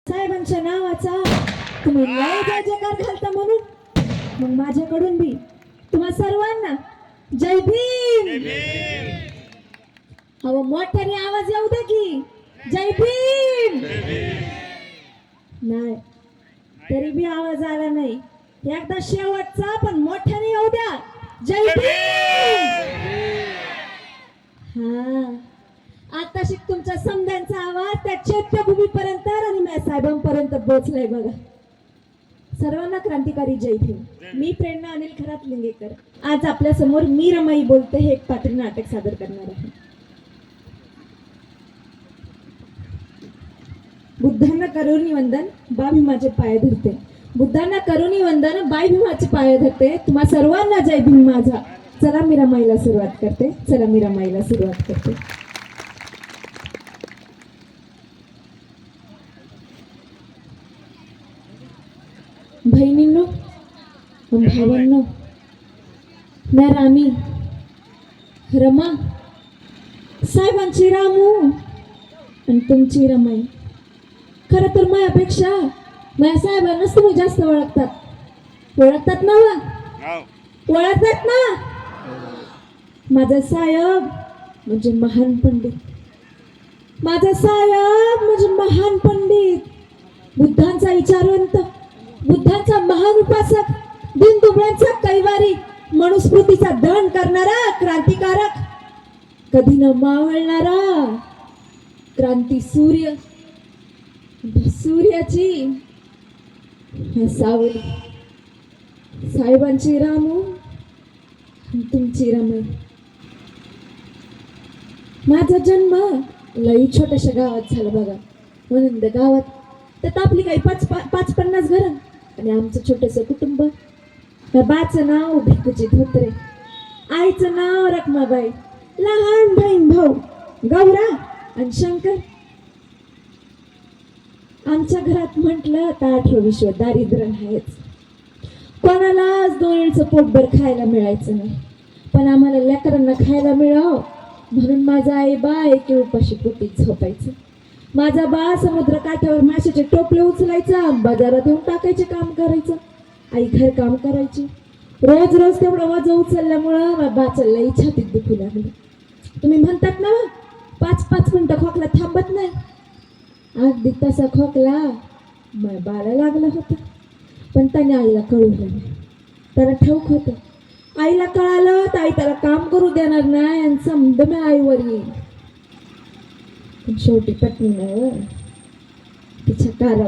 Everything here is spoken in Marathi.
साहेबांच्या नावाचा तुम्ही लय जय जयकार घालता म्हणून मग माझ्याकडून बी तुम्हा सर्वांना जय भीम. अहो मोठ्याने आवाज येऊ दे की जय भीम. नाही तरी बी आवाज आला नाही. एकदा शेवटचा पण मोठ्याने येऊ द्या जय भीम. हा आता शिक तुमच्या समद्यांचा आवाज त्या चैत्यभूमीपर्यंत आणि माझ्या साहेबांपर्यंत पोहोचलाय बघा. सर्वांना क्रांतिकारी जय भीम. मी प्रेरणा अनिल खरात लिंगेकर आज आपल्या समोर मी रमाई बोलते हे एक पात्री नाटक सादर करणार आहे. बुद्धांना करुणी वंदन बा भीमाचे पाय धरते. बुद्धांना करुणी वंदन बाई भीमाचे पाय धरते. तुम्हा सर्वांना जय भीम माझा. चला मी रमाईला सुरुवात करते. चला मी रमाईला सुरुवात करते. बहिणींनो भावांनो मी रामी रमा साहेबांची रामू आणि तुमची रमाई. खरं तर माझ्यापेक्षा माझ्या साहेबांनाच तुम्ही जास्त ओळखतात ना ओळखतात ना. माझा साहेब म्हणजे महान पंडित. माझा साहेब म्हणजे महान पंडित. बुद्धांचा विचारवंत बुद्धांचा महान उपासक दिनदुबळ्यांचा कैवारी मनुस्मृतीचा दहन करणारा क्रांतिकारक कधी न मावळणारा क्रांती सूर्य सूर्याची सावली. साहेबांची रामू तुमची रमाई. माझा जन्म लई छोट्याशा गावात झाला बघा. म्हणून त्या गावात त्यात आपली काही 50 घरं आणि आमचं छोटंसं कुटुंब. बाचं नाव भिकूजी धोत्रे, आईचं नाव रखमाबाई, लहान बहीण भाऊ गौरा आणि शंकर. आमच्या घरात म्हटलं तर 18-20 दारिद्र्य आहेच. कोणालाच 2 वेळचं पोटभर खायला मिळायचं नाही. पण आम्हाला लेकरांना खायला मिळावं म्हणून माझा आई बा एके उपाशी पोटी झोपायचं. माझा बा समुद्र काठावर माशाचे टोपले उचलायचा, बाजारात येऊन टाकायचे काम करायचं. आई घर काम करायची. रोज रोज तेवढं वजन उचलल्यामुळं माझ्या बाच्या लई छातीत दुखू लागली. तुम्ही म्हणतात ना 5-5 मिनिटं खोकला थांबत नाही. अगदी तसा खोकला माझ्या बाळाला लागला होता. पण त्याने आईला कळवलं नाही. त्याला ठाऊक होतं आईला कळालं तर आई त्याला काम करू देणार नाही आणि समज मी आईवर येईल. शेवटी पत्नी नाही तिच्या कार